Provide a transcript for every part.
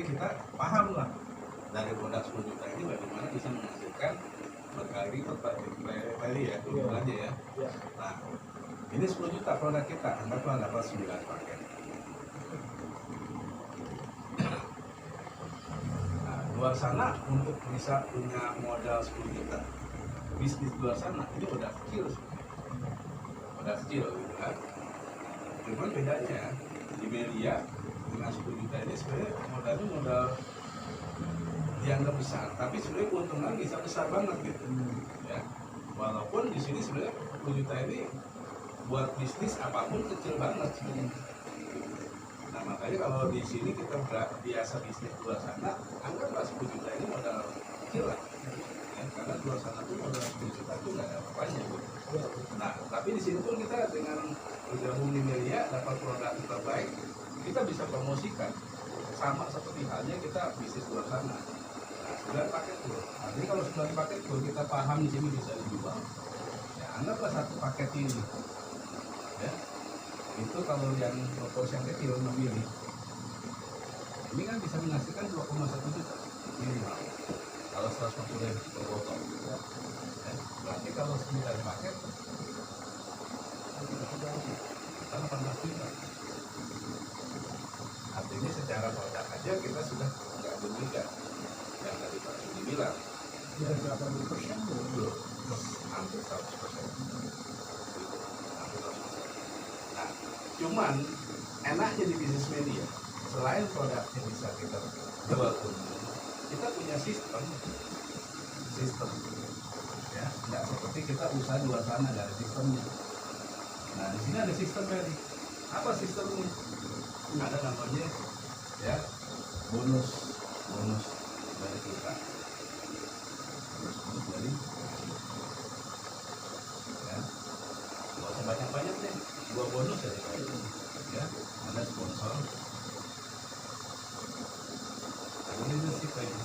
kita paham lah dari produk 10 juta ini bagaimana bisa menghasilkan berkali lipat Pak Ferry ya, dulu aja ya. Nah, ini 10 juta produk kita, anggaplah dapat 9 paket. Nah, luar sana untuk bisa punya modal 10 juta, bisnis luar sana ini udah kecil gitu kan. Cuman bedanya di media dengan 10 juta ini sebenarnya modalnya modal dianggap besar, tapi sebenarnya keuntungan bisa besar banget gitu ya. Walaupun di sini sebenarnya 10 juta ini buat bisnis apapun kecil banget sebenarnya. Nah makanya kalau di sini kita biasa bisnis luar sana, anggaplah 10 juta ini modal kecil lah ya, karena luar sana tuh modal 10 juta itu nggak ada apa-apanya gitu. Nah tapi di sini pun kita dengan bergabung di media dapat produk terbaik, kita bisa promosikan sama seperti halnya kita bisnis luar sana. Nah, 9 paket full. Jadi kalau 9 paket full kita paham di sini bisa dijual. Ya, anggaplah satu paket ini. Ya. Itu kalau yang proporsi yang kecil memilih. Ini kan bisa menghasilkan 2,1 juta minimal. Kalau 150 per botol. Ya. Berarti kalau 9 paket kita 18 juta. Artinya secara produk aja kita sudah nggak demikian yang tadi Pak Sudi bilang. Sudah 80% Belum, hampir 100%. Nah, cuman enaknya di bisnis media, selain produknya bisa kita jual umum, kita punya sistem, ya, nggak seperti kita usaha di luar sana nggak ada sistemnya. Nah, di sini ada sistem tadi. Apa sistemnya? Ada namanya ya bonus dari kita, bonus dari ya nggak usah banyak deh, 2 bonus aja ya. Ada sponsor, ada leadership lagi.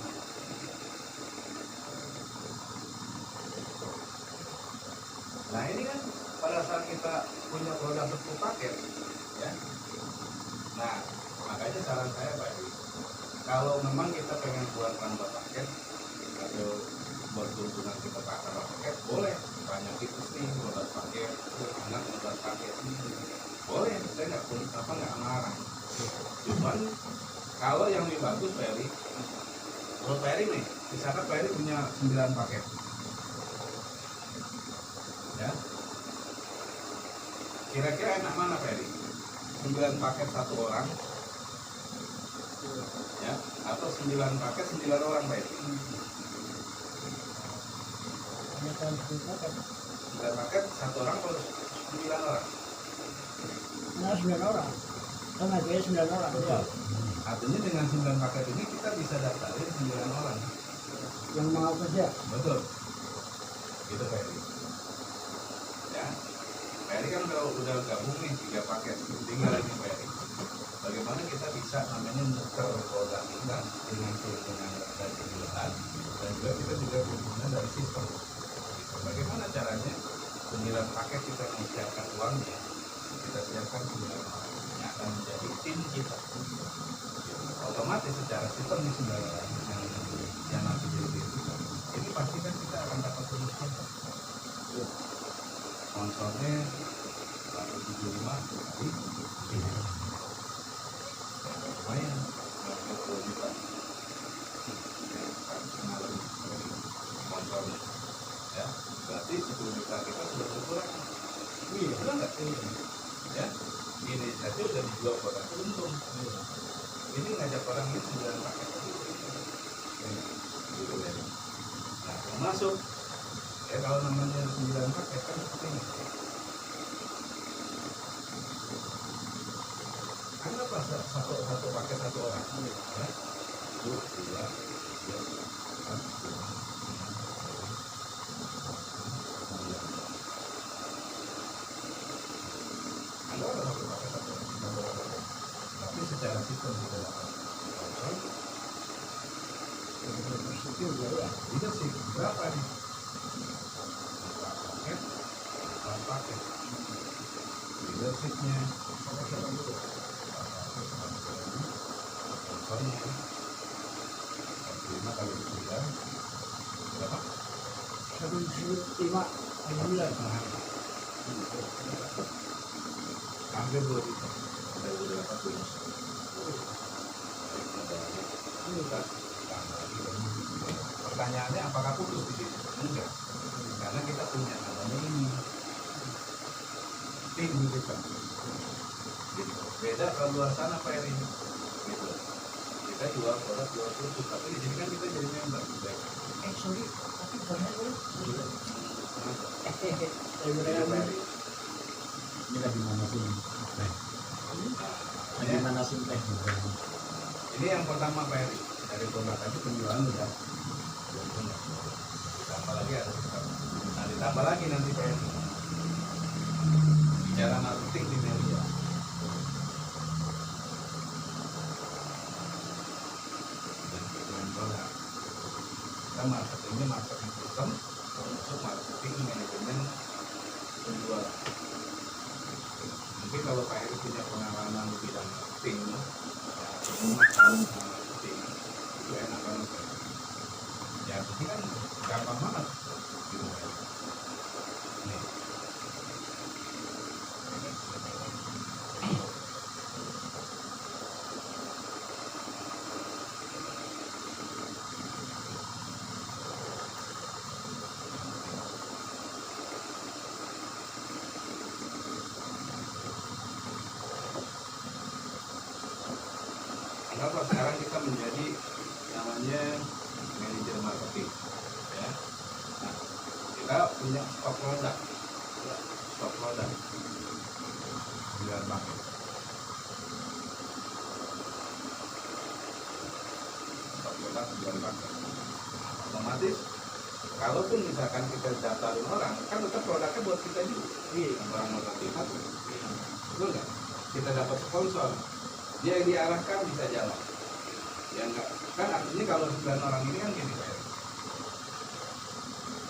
Nah ini kan pada saat kita punya produk 10 paket ya. Nah, makanya saran saya Pak Edi, kalau memang kita pengen buat tambah paket atau buat keuntungan kita tambah paket, boleh banyak itu sih 15 paket, anak 15 paket, boleh, saya nggak marah. Cuman kalau yang lebih bagus Pak Edi, menurut Pak Edi nih, misalkan Pak Edi punya 9 paket, ya, kira-kira enak mana Pak Edi? 9 paket 1 orang ya, atau 9 paket 9 orang Pak Edi? 9 paket 1 orang atau 9 orang? Nah, 9 orang. Kan harganya 9 orang. Betul. Artinya dengan 9 paket ini kita bisa daftarin 9 orang Yang mau kerja. betul gitu Pak Edi ya. Pak Edi kan udah gabung nih 3 paket, tinggal ini Pak Edi, bagaimana kita bisa namanya muter produk kita dengan keuntungan dari penjualan dan juga kita keuntungan dari sistem gitu. Bagaimana caranya 9 paket kita menyiapkan uangnya, kita siapkan 9 orang yang akan menjadi tim kita gitu. Otomatis secara sistem di 9 orang yang nanti jadi tim kita ini pasti kan kita akan dapat bonusnya sponsornya 175 lumayan 20 juta ya, 100 lebih sponsornya ya, berarti 10 juta kita sudah berkurang. Iya, benar nggak? Ya, ini saja udah dijual produk untung. Ini ngajak orang ini 9 paket gitu ya. Nah, termasuk ya kalau namanya 9 paket kan seperti ini. Anggaplah satu paket 1 orang ya. 1, 2, 3, 4, 5, 6, 7, 8. Anggaplah satu paket 1 orang. Tapi secara sistem kita dapat sponsor. Leadership berapa nih? 4 paket, 4 paket. Leadershipnya sponsornya kali 9 berapa? 1,5 bulan. Hampir 2 juta. Ada udah dapat bonus. Pertanyaannya apakah putus di sini? Enggak. Karena kita punya namanya ini tim kita. Gitu. Beda kalau luar sana Pak Eri. Gitu. Kita jual produk jual produk, tapi di sini kan kita jadi member. Sorry, tapi banyak loh. Iya, Pak Eri. Ini lagi mana sih? Lagi mana sih teh? Ini yang pertama Pak Eri. Dari produk tadi penjualan udah ditambah lagi ada sekitar. Nah ditambah lagi nanti Pak Eri. Bicara marketing di media. Dan dengan produk. Kita marketingnya marketing system, termasuk marketing manajemen penjualan. Mungkin kalau Pak Eri punya pengalaman di bidang marketing, marketing itu enak banget. Ya, ini kan gampang banget. Gitu, Pak. Nih. Kenapa sekarang kita menjadi namanya manajer marketing, ya? Nah, kita punya stok produk, stok produk 9 paket. Stok produk 9 paket. Otomatis, kalaupun misalkan kita daftarin orang, kan tetap produknya buat kita juga. Iya. Orang marketing satu, betul nggak? Kita dapat sponsor. Dia yang diarahkan bisa jalan, ya enggak kan artinya kalau 9 orang ini kan gini Pak Eri.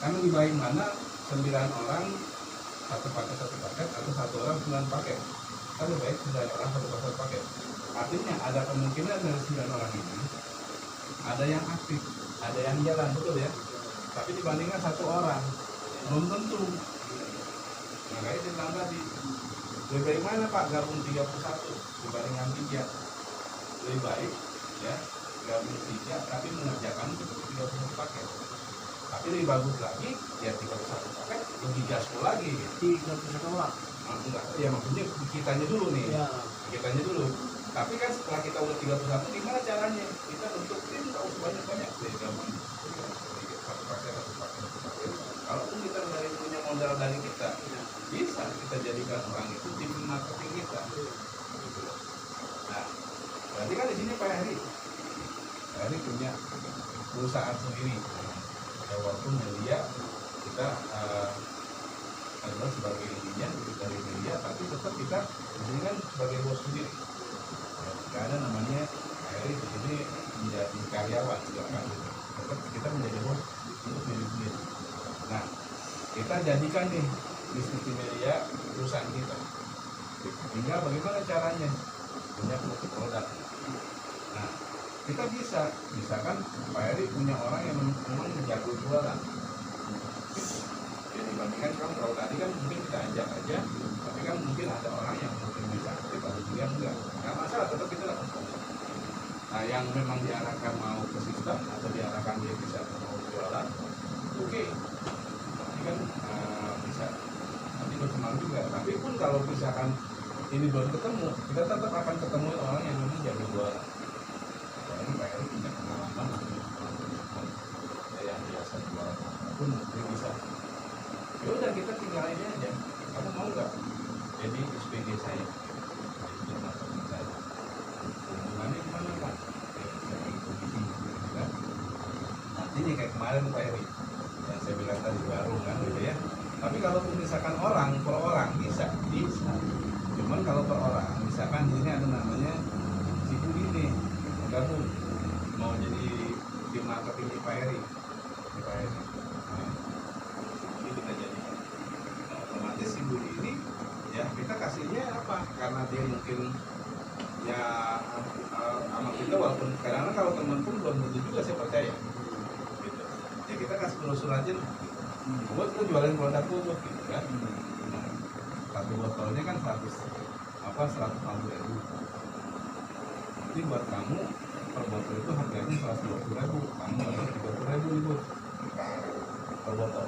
Karena di baik mana 9 orang satu paket atau 1 orang 9 paket, kan lebih baik 9 orang satu paket. Artinya ada kemungkinan dari 9 orang ini ada yang aktif, ada yang jalan, betul ya. Tapi dibandingkan 1 orang belum tentu. Makanya dia bilang tadi, lebih baik mana Pak gabung 31 dibandingkan 3? Lebih baik ya gabung 3 tapi mengerjakan 31 paket. Tapi lebih bagus lagi ya 31 paket lebih gaspol lagi. 31 orang. Enggak, ya maksudnya kitanya dulu nih. Ya. Kitanya dulu. Tapi kan setelah kita udah 31 gimana caranya? Kita bentuk tim nggak usah banyak-banyak deh gabung satu paket. Kalaupun kita dari punya modal dari kita, bisa kita jadikan orang itu tim marketing kita. Gitu. Nah, berarti kan di sini Pak Heri punya perusahaan sendiri. Ya, walaupun media kita adalah sebagai ininya dari media, tapi tetap kita di sini kan sebagai bos sendiri. Ya, tidak ada namanya Pak Heri di sini menjadi karyawan, tidak kan? Tetap kita menjadi bos untuk diri sendiri. Nah, kita jadikan nih bisnis media perusahaan kita. Tinggal bagaimana caranya? Punya produk. Nah, kita bisa, misalkan Pak Eri punya orang yang memang jago jualan. Ya dibandingkan kalau tadi kan mungkin kita ajak aja, tapi kan mungkin ada orang yang mungkin bisa aktif atau dia enggak. Nggak masalah, tetap kita lakukan. Nah, yang memang diarahkan mau ke sistem atau diarahkan dia bisa mau jualan, oke. Ini kan bisa nanti berkembang juga. Tapi pun kalau misalkan ini belum ketemu, kita tetap akan ketemu orang yang memang jago jualan. Apalagi Pak Eri punya pengalaman yang biasa jualan pun dia bisa. Ya udah kita tinggal ini aja. Kamu mau nggak jadi SPG saya? Jadi marketing saya. Hubungannya gimana Pak? Jadi komisi, kan? Nantinya kayak kemarin Pak Eri yang saya bilang tadi warung kan gitu ya. Tapi kalau misalkan orang per orang bisa. Cuman kalau per orang, misalkan di sini ada namanya si Budi nih, gabung mau jadi tim marketing di Pak Eri. Nah, ini kita jadikan. Nah, otomatis si Budi ini ya kita kasihnya apa? Karena dia mungkin ya sama kita walaupun kadang-kadang kalau teman pun belum tentu juga saya percaya. terus rajin, buat tuh jualin produk tuh gitu kan. Nah, satu botolnya kan 150.000. Jadi buat kamu per botol itu harganya 120.000, kamu dapat 30.000 nih Bu per botol,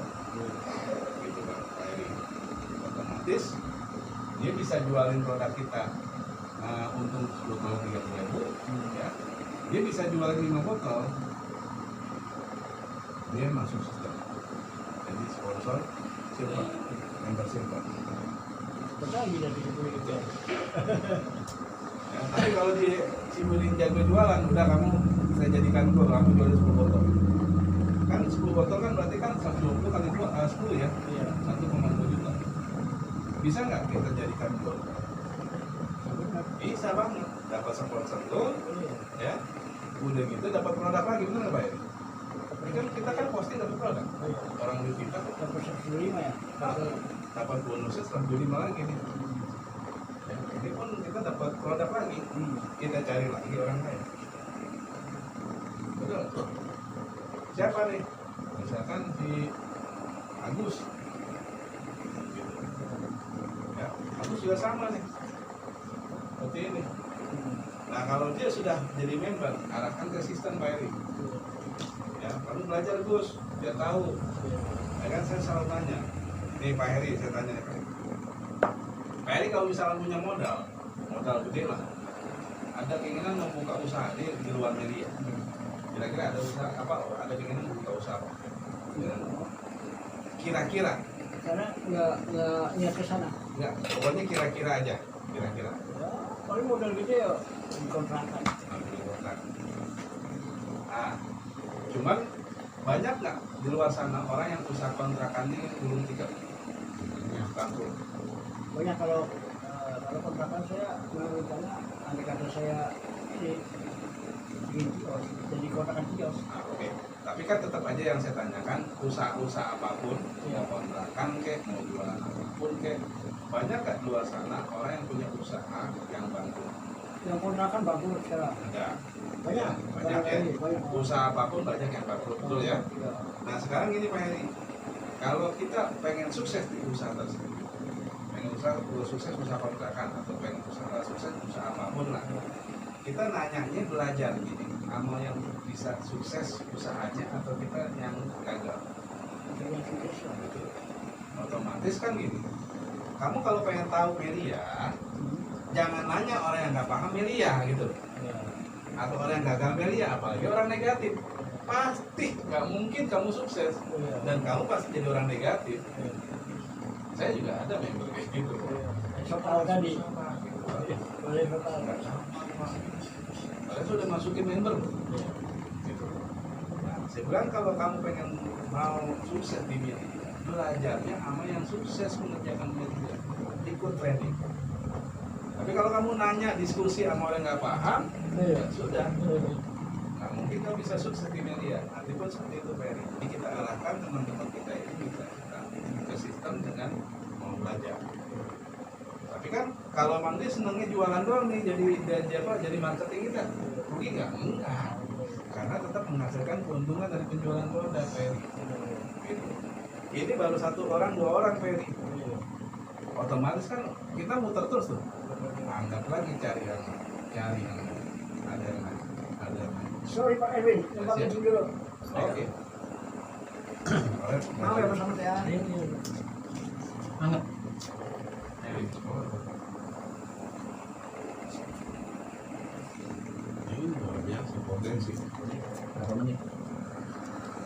gitu kan Pak Eri. Otomatis dia bisa jualin produk kita untung 10 botol 30.000, ya. Dia bisa jualin 5 botol, dia masuk sistem. Jadi sponsor silver, member silver. Betul lagi dari itu ya. Ya, tapi kalau di Ciburin jago jualan, udah kamu saya jadikan gol, kamu jualin 10 botol. Kan 10 botol kan berarti kan 120 kali 10 ya, Iya. 1,2 juta. Bisa nggak kita jadikan gol? Bisa banget, dapat sponsor gol, Iya. ya. Udah gitu dapat produk lagi, bener nggak Pak Eri? Ini kan kita kan posting dapat produk. Iya. Orang di kita kok Dapat 105 ya. dapat bonusnya 125 lagi nih. Ya, ini pun kita dapat produk lagi. Kita cari lagi orang lain. Betul. Siapa nih? Misalkan si Agus. Gitu. Ya, Agus juga sama nih. Seperti ini. Nah kalau dia sudah jadi member, arahkan ke sistem Pak Eri. Ya, kamu belajar Gus, dia tahu. Ya kan saya selalu tanya. Nih Pak Heri, saya tanya nih Pak Heri. Pak Heri kalau misalnya punya modal gede lah, ada keinginan membuka usaha di luar media. Kira-kira ada usaha apa? Ada keinginan membuka usaha apa? Kira-kira? Karena nggak niat ke sana. Enggak, pokoknya kira-kira aja. Kira-kira. Ya, paling modal gede ya dikontrakan. Ambil kontrak. Ah, cuman banyak nggak di luar sana orang yang usaha kontrakannya belum 3 bangkrut? Banyak kalau kontrakan saya rencana andai kata saya ini bikin kios, jadi kontrakan kios. Nah, oke. Tapi kan tetap aja yang saya tanyakan, usaha-usaha apapun, mau kontrakan kek, mau jualan apapun kek, banyak nggak di luar sana orang yang punya usaha yang bangkrut? Yang kontrakan bangkrut sekarang. Enggak. Banyak. Banyak ya. Banyak. Usaha apapun banyak yang bangkrut, betul ya? Iya. Nah sekarang gini Pak Heri, kalau kita pengen sukses di usaha tersebut, pengen sukses usaha kontrakan atau pengen sukses usaha apapun lah, kita nanyanya belajar gini, amal yang bisa sukses usahanya atau kita yang gagal? Yang sukses lah. Betul. Otomatis kan gini, kamu kalau pengen tahu media, jangan nanya orang yang nggak paham media gitu, Iya. atau orang yang gagal media, apalagi orang negatif. Pasti nggak mungkin kamu sukses Iya. dan kamu pasti jadi orang negatif. Iya. Saya juga ada member kayak gitu. Soal tadi. Sama, gitu. Boleh total. Nggak sama. Kalian sudah masukin member, gitu. Nah, saya bilang kalau kamu pengen mau sukses di media, belajarnya sama yang sukses mengerjakan media, ikut training. Tapi kalau kamu nanya diskusi sama orang nggak paham, Iya. ya sudah. Iya. Nah, mungkin kita bisa sukses di media. Nanti pun seperti itu, Pak Eri. Jadi kita arahkan teman-teman kita ini bisa ke sistem dengan mau belajar. Tapi kan kalau Mang Di senangnya jualan doang nih, jadi marketing kita, rugi nggak? Enggak. Karena tetap menghasilkan keuntungan dari penjualan produk, Pak Eri. Gitu. Ini baru 1 orang, 2 orang, Pak Eri. Otomatis kan kita muter terus tuh. Anggap lagi cari yang ada yang lain. Sorry Pak Erwin, tempat Siap. itu dulu. Oke. Mau ya bersama saya. Hangat. Ini luar biasa potensi. Berapa menit?